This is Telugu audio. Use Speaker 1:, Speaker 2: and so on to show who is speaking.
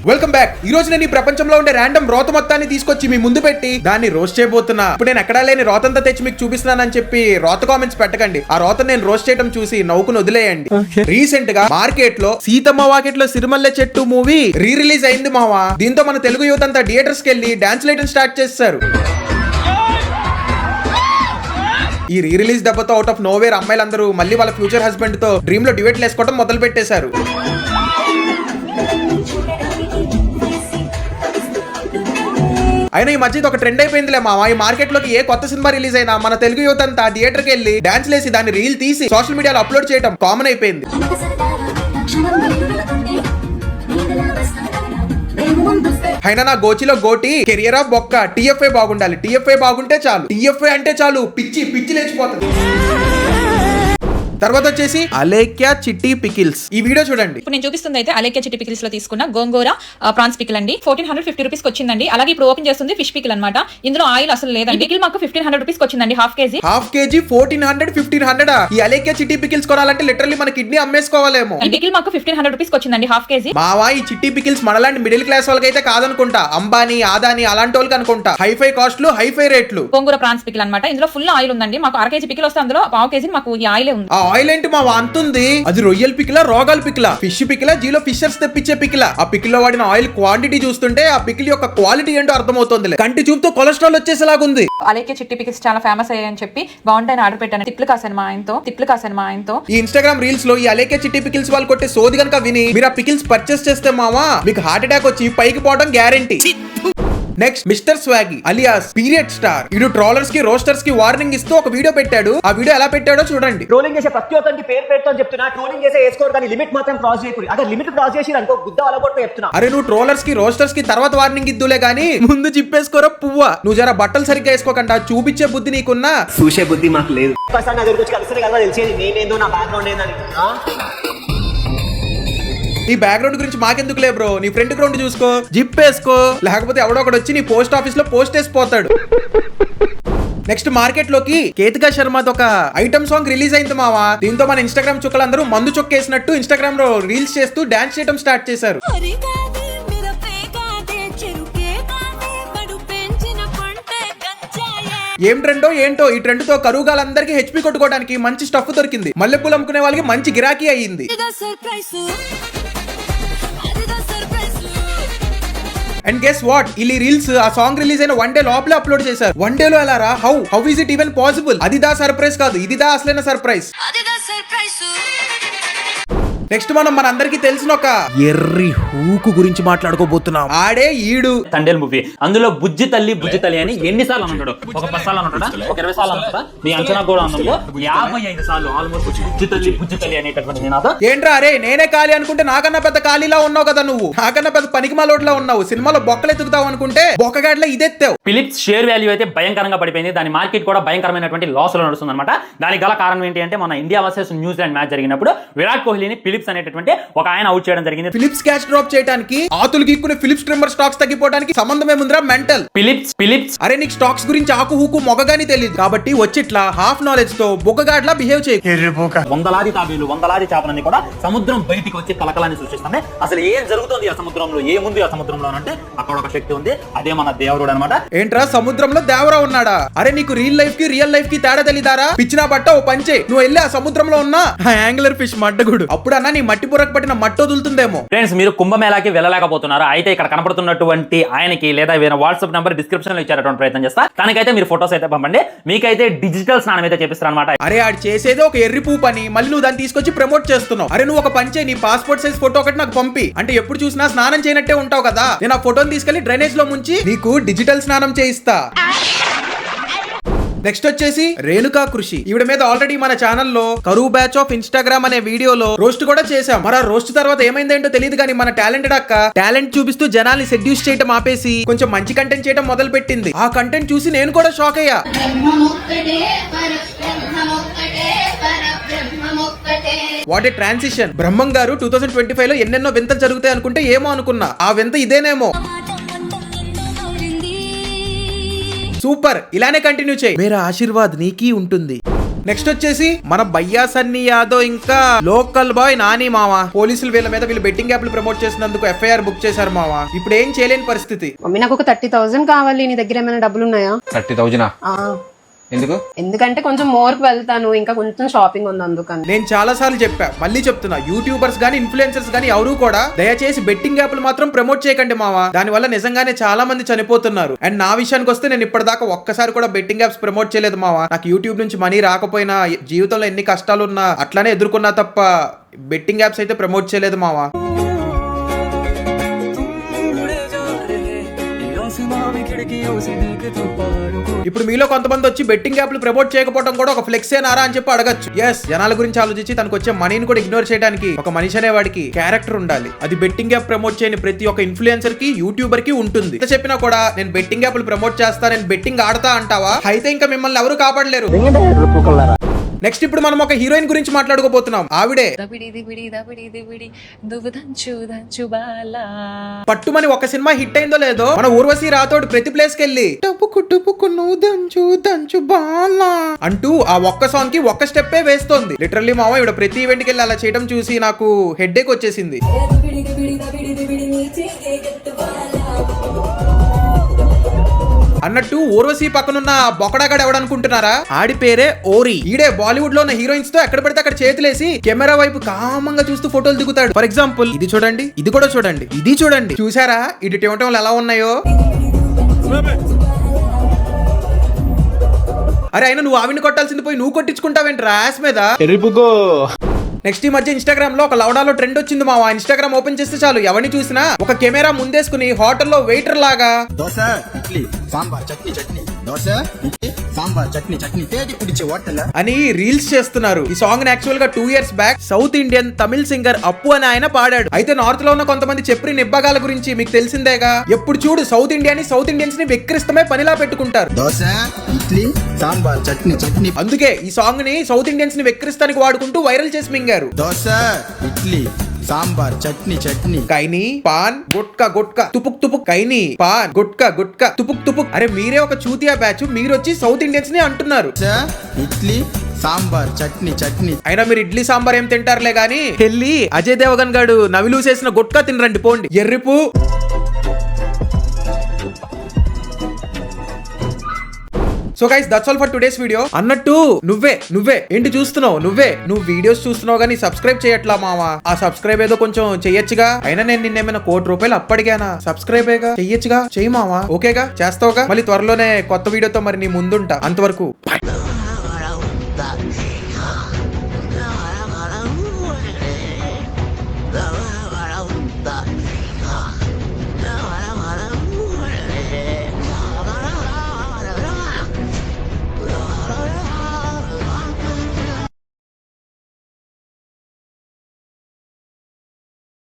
Speaker 1: Welcome back. ఈ రోజు నేను ఈ ప్రపంచంలో ఉండే ర్యాండమ్ రోత మొత్తాన్ని తీసుకొచ్చి మీ ముందు పెట్టి దాన్ని రోస్ట్ చేయబోతున్నా. ఇప్పుడు నేను ఎక్కడా లేని రోతంతా తెచ్చి మీకు చూపిస్తున్నానని చెప్పి రోత కామెంట్స్ పెట్టకండి. ఆ రోత నేను రోస్ట్ చేయడం చూసి నవ్వుకుని వదిలేయండి. రీసెంట్ గా మార్కెట్ లో సీతమ్మ వాకిట్లో సిరిమల్లె చెట్టు మూవీ రీ రిలీజ్ అయింది మావా. దీంతో మన తెలుగు యువత అంతా థియేటర్స్ కి వెళ్లి డాన్స్ వేయడం స్టార్ట్ చేస్తారు. ఈ రీ రిలీజ్ దెబ్బతో అవుట్ ఆఫ్ నోవేర్ అమ్మాయిలందరూ మళ్ళీ వాళ్ళ ఫ్యూచర్ హస్బెండ్ తో డ్రీమ్ లో డిబేట్లు వేసుకోవడం మొదలు పెట్టేశారు. అయినా ఈ మధ్య ఒక ట్రెండ్ అయిపోయిందిలే మావా. ఈ మార్కెట్ లోకి ఏ కొత్త సినిమా రిలీజ్ అయినా మన తెలుగు యువత అంతా థియేటర్ కి వెళ్లి డాన్స్ లేసి దాన్ని రీల్ తీసి సోషల్ మీడియాలో అప్లోడ్ చేయడం కామన్ అయిపోయింది. అయినా నా గోచిలో గోటి కెరియర్ ఆఫ్ బొక్క టీఎఫ్ఐ బాగుండాలి. టీఎఫ్ఐ బాగుంటే చాలు. టీఎఫ్ఐ అంటే చాలు పిచ్చి పిచ్చి లేచిపోతుంది. తర్వాత వచ్చేసి అలేఖ్య చిట్టి పికిల్స్. ఈ వీడియో చూడండి.
Speaker 2: ఇప్పుడు నేను చూపిస్తుంది అయితే అలేఖ్య చిట్టి పికిల్స్ లో తీసుకున్న గోంగూర ప్రాన్స్ పికిల్ అండి. 1450 రూపీస్ వచ్చిందండి. అలాగే ఇప్పుడు ఓపెన్ చేస్తుంది ఫిష్ పికిల్ అనమాట. ఇందులో ఆయిల్ అసలు లేదండి. పికిల్ మాకు 1500 రూపీస్ వచ్చిందండి. Half KG 1400 1500. ఈ అలేఖ్య చిట్టి పికిల్స్ కొనాలంటే లిటరల్లీ మన కిడ్నీ అమ్మేసుకోవాలేమో. ఈ పికిల్ మాకు 1500 రూపీస్ వచ్చిందండి. Half KG.
Speaker 1: మావా ఈ చిట్టి పికిల్స్ మనలాంటి మిడిల్ క్లాస్ వాళ్ళకి అయితే కాదనుకుంటా. అంబానీ ఆదాని అలాంటి వాళ్ళకి అనుకుంటా. హైఫై కాస్ట్లు హైఫై రేట్లు.
Speaker 2: గోంగూర ప్రాన్స్ పికిల్ అనమాట. ఇందులో ఫుల్ ఆయిల్ ఉందండి. మాకు 1/2 కేజీ పికిల్ వస్తే అందులో 1/2 కేజీ మాకు ఈ ఆయిలే ఉంది.
Speaker 1: ఆయిల్ ఏంటి మా అంతుంది? అది రొయ్యల పికిలా రోగాల పికిలా ఫిష్ పికిలా జీలో ఫిషర్స్ తెప్పించే పికిలా? ఆ పికిల్ లో వాడిన ఆయిల్ క్వాంటిటీ చూస్తుంటే ఆ పికిల్ యొక్క క్వాలిటీ ఏంటో అర్థమవుతుంది. కంటి చూపుతో కొలెస్ట్రాల్ వచ్చేసేలాగుంది.
Speaker 2: అలేఖ్య చిట్టి పికిల్స్ చాలా ఫేమస్ అయ్యాయని చెప్పి బాగుంటాయని ఆర్డర్ పెట్టాను. తిట్లు కాసాను మా ఆయనతో. ఈ
Speaker 1: ఇన్స్టాగ్రామ్ రీల్స్ లో ఈ అలేఖ్య చిట్టి పికిల్స్ వాళ్ళు కొట్టే సోది గనక విని మీరు ఆ పికిల్స్ పర్చేస్ చేస్తే మావా మీకు హార్ట్ అటాక్ వచ్చి పైకి పోవడం guarantee. Next mister Swaggy alias period star. ఇడు ట్రోలర్స్ కి రోస్టర్స్ కి వార్నింగ్ ఇస్తూ ఒక వీడియో పెట్టాడు. ఆ వీడియో ఎలా పెట్టాడో చూడండి.
Speaker 3: ట్రోలింగ్ చేసే ప్రతి ఒక్కరికి పేరు పెడతా అని చెప్తున్నా. ట్రోలింగ్ చేసే వేసుకోరు కానీ లిమిట్ మాత్రం క్రాస్ చేయకూడదు. అదే లిమిట్ క్రాస్ చేసి అనుకో గుద్ద అలగొట్టు చెప్తున్నా.
Speaker 1: అరే నువ్వు ట్రోలర్స్ కి రోస్టర్స్ కి తర్వాత వార్నింగ్ ఇద్దులే గానీ ముందు చిప్పేసుకోరా పువ్వా. నువ్వు జర బట్టలు సరిగ్గా వేసుకోకుండా చూపించే బుద్ధి నీకున్నా
Speaker 3: చూసే బుద్ధి మాకు లేదు. ఒకసారి నా దగ్గరికి వచ్చి కలిసి కదా తెలిసేది నేనేందో నా బ్యాక్గ్రౌండ్ ఏందని.
Speaker 1: నీ బ్యాక్గ్రౌండ్ గురించి మాకెందుకు లే బ్రో. నీ ఫ్రంట్ గ్రౌండ్ చూసుకో, జిప్ వేసుకో, లేకపోతే ఎవడో ఒకడు వచ్చి నీ పోస్ట్ ఆఫీస్ లో పోస్ట్ వేసిపోతాడు. నెక్స్ట్ మార్కెట్ లోకి కేతికా శర్మతో ఒక ఐటమ్ సాంగ్ రిలీజ్ అయింది మావా. దీంతో మన ఇన్స్టాగ్రామ్ చుక్కలందరూ మందు చొక్కేసినట్టు ఇన్స్టాగ్రామ్ లో రీల్స్ చేస్తూ డాన్స్ చేయడం స్టార్ట్ చేశారు. ఏం ట్రెండో ఏంటో ఈ ట్రెండ్ తో కరువుగాలందరికీ హెచ్పి కొట్టుకోవడానికి మంచి స్టఫ్ దొరికింది. మల్లెపూలు అమ్ముకునే వాళ్ళకి మంచి గిరాకీ అయ్యింది. అండ్ గెస్ వాట్, ఈ రీల్స్ ఆ సాంగ్ రిలీజ్ అయిన 1 డే లోపలే అప్లోడ్ చేశారు. 1 డేలో ఎలా రా? How is it even possible? అది దా సర్ప్రైజ్ కాదు, ఇది దా అసలైన సర్ప్రైజ్. నెక్స్ట్ మనం మనందరికి తెలిసిన ఒక ఎర్రి హూకు గురించి మాట్లాడుకోబోతున్నాం. ఆడే ఈడు
Speaker 4: తండేల్ మూవీ. అందులో బుజ్జి తల్లి అని ఎన్నిసార్లు అంటాడు? ఒక 10 సార్లు అంటాడా? ఒక 20 సార్లు అంటాడా? మీ అంచనా కూడా అందులో 55 సార్లు ఆల్మోస్ట్ బుజ్జి తల్లి అనేటటువంటి నినాదం.
Speaker 1: ఏంట్రా అరే నేనే ఖాళీ అనుకుంటే నాకన్నా పెద్ద ఖాళీలా ఉన్నావు కదా నువ్వు. నాకన్నా పెద్ద పనికిమాలోట్లా ఉన్నావు. సినిమాలో బొక్కలు ఎత్తుకుతావు అనుకుంటే బొక్కగాడ్లా ఇదెత్తావు.
Speaker 4: ఫిలిప్స్ షేర్ వాల్యూ అయితే భయంకరంగా పడిపోయింది. దాని మార్కెట్ కూడా భయంకరమైనటువంటి లాస్ లో నడుస్తుంది అనమాట. దానికి గల కారణం ఏంటి అంటే మన ఇండియా వర్సెస్ న్యూజిలాండ్ మ్యాచ్ జరిగినప్పుడు విరాట్ కోహ్లీని ఫిలిప్స్ అనేటటువంటి ఒక ఆయన అవుట్ చేయడం జరిగింది.
Speaker 1: ఫిలిప్స్ క్యాచ్ డ్రాప్ చేయడానికి ఆతులు గీక్కునే ఫిలిప్స్ ట్రిమ్మర్ స్టాక్స్ తగ్గిపోవడానికి సంబంధమే ముందరా మెంటల్. ఫిలిప్స్ అరే నీకు స్టాక్స్ గురించి ఆకు హూకు మొగగాని తెలియదు కాబట్టి వచ్చిట్లా హాఫ్ నాలెడ్జ్ తో బొగ్గగాడ్లా బిహేవ్ చేయి.
Speaker 4: వందలాది తాబేలు వందలాది చేపలన్నీ కూడా సముద్రం బయటికి వచ్చి కలకలాన్ని సృష్టిస్తాయి. అసలు ఏం జరుగుతుంది ఆ సముద్రంలో, ఏముంది ఆ సముద్రంలో అంటే అక్కడ ఒక శక్తి ఉంది. అదే మన దేవుడు అనమాట.
Speaker 1: ఏంట్రా సముద్రంలో దేవరా ఉన్నాడా? అరే నీకు రియల్ లైఫ్ కి రియల్ లైఫ్ కి తేడా తెలీదారా? పిచ్చినా బట్ట ఓ పంచే నువ్వు వెళ్ళి ఆ సముద్రంలో ఉన్న యాంగులర్ ఫిష్ మడ్డగుడు అప్పుడన్నా నీ మట్టి బుర్రకు పట్టిన మట్టి వదులుతుందేమో.
Speaker 4: ఫ్రెండ్స్ మీరు కుంభమేళాకి వెళ్ళలేకపోతున్నారా? అయితే ఇక్కడ కనపడుతున్నటువంటి ఆయనకి లేదా వాట్సాప్ నంబర్ డిస్క్రిప్షన్ లో ఇచ్చేటటువంటి ప్రయత్నం చేస్తా. దానికైతే మీరు ఫొటోస్ అయితే పంపండి. మీకైతే డిజిటల్ స్నానం అయితే చేపిస్తారు అనమాట.
Speaker 1: అరే ఆడు చేసేది ఒక ఎర్రి పూ పని, మళ్ళీ నువ్వు దాన్ని తీసుకొచ్చి ప్రమోట్ చేస్తున్నావు. అరే నువ్వు ఒక పంచే నీ పాస్పోర్ట్ సైజ్ ఫోటో ఒకటి నాకు పంపి. అంటే ఎప్పుడు చూసినా స్నానం చేయనట్టే ఉంటావు కదా. నేను ఆ ఫోటోని తీసుకెళ్లి డ్రైనేజ్ లో ముంచి నీకు డిజిటల్ స్నానం చేయిస్తా. నెక్స్ట్ వచ్చేసి రేణుకా కృషి. ఈవిడ మీద ఆల్రెడీ మన ఛానల్లో కరువు బ్యాచ్ ఆఫ్ ఇన్స్టాగ్రామ్ అనే వీడియోలో రోస్ట్ కూడా చేశాం. మరి ఆ రోస్ట్ తర్వాత ఏమైందేంటో తెలియదు కానీ మన టాలెంటెడ్ అక్క టాలెంట్ చూపిస్తూ జనాల్ని సెడ్యూస్ చేయడం ఆపేసి కొంచెం మంచి కంటెంట్ చేయడం మొదలు పెట్టింది. ఆ కంటెంట్ చూసి నేను కూడా షాక్ అయ్యా. What a transition. బ్రహ్మం గారు 2025 లో ఎన్నెన్నో వింతలు జరుగుతాయి అనుకుంటే ఏమో అనుకున్నా. ఆ వింత ఇదేనేమో. సూపర్, ఇలానే కంటిన్యూ చేయి. మేరా ఆశీర్వాద్ నీకీ ఉంటుంది. నెక్స్ట్ వచ్చేసి మన భయ్యా సన్నీ యాదవ్ ఇంకా లోకల్ బాయ్ నాని మామ. పోలీసులు వీళ్ళ మీద వీళ్ళు బెట్టింగ్ యాప్లు ప్రమోట్ చేసినందుకు FIR బుక్ చేశారు మామ. ఇప్పుడు ఏం చేయలేని పరిస్థితి.
Speaker 5: మమ్మీ నాకు ఒక 30,000 కావాలి, నీ దగ్గర ఏమైనా డబ్బులు ఉన్నాయా?
Speaker 6: 30,000 ఎందుకు?
Speaker 5: ఎందుకంటే కొంచెం మోర్కి వెళ్తాను, ఇంకా కొంచెం షాపింగ్ ఉంది అందుకని.
Speaker 1: నేను చాలా సార్లు చెప్పా, మళ్ళీ చెప్తున్నా, యూట్యూబర్స్ గానీ ఇన్ఫ్లుయెన్సర్స్ గానీ ఎవరు కూడా దయచేసి బెట్టింగ్ యాప్లు మాత్రం ప్రమోట్ చేయకండి మావా. దాని వల్ల నిజంగానే చాలా మంది చనిపోతున్నారు. అండ్ నా విషయానికి వస్తే నేను ఇప్పటిదాకా ఒక్కసారి కూడా బెట్టింగ్ యాప్స్ ప్రమోట్ చేయలేదు మావా. నాకు యూట్యూబ్ నుంచి మనీ రాకపోయినా, జీవితంలో ఎన్ని కష్టాలు ఉన్నా అట్లానే ఎదుర్కొన్నా తప్ప బెట్టింగ్ యాప్స్ అయితే ప్రమోట్ చేయలేదు మావా. ఇప్పుడు మీలో కొంతమంది వచ్చి బెట్టింగ్ యాప్లు ప్రమోట్ చేయకపోవడం కూడా ఒక ఫ్లెక్స్ ఏనారా అని చెప్పి అడగచ్చు. ఎస్, జనాల గురించి ఆలోచించి తనకు వచ్చే మనీని కూడా ఇగ్నోర్ చేయడానికి ఒక మనిషి అనే వాడికి క్యారెక్టర్ ఉండాలి. అది బెట్టింగ్ యాప్ ప్రమోట్ చేయని ప్రతి ఒక్క ఇన్ఫ్లుయెన్సర్ కి, యూట్యూబర్ కి ఉంటుంది. ఎంత చెప్పినా కూడా నేను బెట్టింగ్ యాప్లు ప్రమోట్ చేస్తా, నేను బెట్టింగ్ ఆడతా అంటావా, అయితే ఇంకా మిమ్మల్ని ఎవరు కాపాడలేరు. నెక్స్ట్ ఇప్పుడు మనం ఒక హీరోయిన్ గురించి మాట్లాడుకోబోతున్నాం. ఆవిడే పట్టుమని ఒక సినిమా హిట్ అయిందో లేదో, మన ఊర్వశి రాథోడ్ ప్రతి ప్లేస్ కి వెళ్ళి అంటూ ఆ ఒక్క సాంగ్ కి ఒక్క స్టెప్పే వేస్తోంది. లిటరల్లీ మామ ఇవిడ ప్రతి ఈవెంట్ కి వెళ్ళి అలా చేయడం చూసి నాకు హెడ్ఏక్ వచ్చేసింది. అన్నట్టు ఊర్వశి పక్కనున్న బొకడాగాడు ఎవడనుకుంటున్నారా, ఆడి పేరే ఓరి. ఈడే బాలీవుడ్ లో ఉన్న హీరోయిన్స్ తో ఎక్కడ పడితే అక్కడ చేతులేసి కెమెరా వైపు కామంగా చూస్తూ ఫోటోలు దిగుతాడు. ఫర్ ఎగ్జాంపుల్ ఇది చూడండి, ఇది కూడా చూడండి, ఇది చూడండి. చూసారా ఇటు టెమటోలు ఎలా ఉన్నాయో? అరే అయినా నువ్వు ఆవిని కొట్టాల్సింది పోయి నువ్వు కొట్టించుకుంటావేంటి రాస్ మీద? నెక్స్ట్ ఈ మధ్య ఇన్స్టాగ్రామ్ లో ఒక లౌడాలో ట్రెండ్ వచ్చింది మావా. ఇన్స్టాగ్రామ్ ఓపెన్ చేస్తే చాలు ఎవరిని చూసినా ఒక కెమెరా ముందేసుకుని హోటల్లో వెయిటర్ లాగా
Speaker 7: దోశ ఇడ్లీ సాంబార్ చట్నీ చట్నీ దోశ ఇడ్లీ సాంబార్ చట్నీ చట్నీ తేడి పిడిచే హోటల్
Speaker 1: అని రీల్స్ చేస్తున్నారు. ఈ సాంగ్ ని యాక్చువల్ గా 2 years back south Indian Tamil singer అప్పు అని ఆయన పాడాడు. అయితే నార్త్ లో ఉన్న కొంతమంది చెప్పి నిబ్బగాల గురించి మీకు తెలిసిందేగా. ఎప్పుడు చూడు సౌత్ ఇండియాని, సౌత్ ఇండియన్స్ ని వెక్కిరిస్తమే పనిలా పెట్టుకుంటారు.
Speaker 7: దోశ ఇడ్లీ సాంబార్ చట్నీ చట్నీ.
Speaker 1: అందుకే ఈ సాంగ్ ని సౌత్ ఇండియన్స్ ని వెక్కిరిస్తానికి వాడుకుంటూ వైరల్ చేసి మింగారు.
Speaker 7: దోశ ఇడ్లీ సాంబార్ చట్నీ చట్నీ.
Speaker 1: కైని పాన్ గుట్కా గుట్కా తుపుక్ తుపుక్. కైని పాన్ గుట్కా గుట్కా తుపుక్ తుపుక్. అరే మీరే ఒక చూతియా బ్యాచ్, మీరు వచ్చి సౌత్ ఇండియన్స్ ని అంటున్నారు.
Speaker 7: ఇడ్లీ సాంబార్ చట్నీ చట్నీ.
Speaker 1: అయినా మీరు ఇడ్లీ సాంబార్ ఏం తింటారులే గానీ వెళ్ళి అజయ్ దేవగన్ గాడు నవిలూసేసిన గుట్కా తినరండి పోండి ఎర్రిపు. So guys that's all for today's video. అన్నట్టు నువ్వే ఏంటి చూస్తున్నావు? నువ్వు వీడియోస్ చూస్తున్నావు కానీ సబ్స్క్రైబ్ చేయట్లా మావా. ఆ సబ్స్క్రైబ్ ఏదో కొంచెం చెయ్యొచ్చుగా. అయినా నేను నిన్నేమైనా ₹1,00,00,000 అప్పడిగానా? సబ్స్క్రైబ్ చెయ్యొచ్చుగా, చెయ్యి మావా. ఓకేగా, చేస్తావుగా. మళ్ళీ త్వరలోనే కొత్త వీడియోతో మరి నీ ముందుంటా. అంతవరకు బై.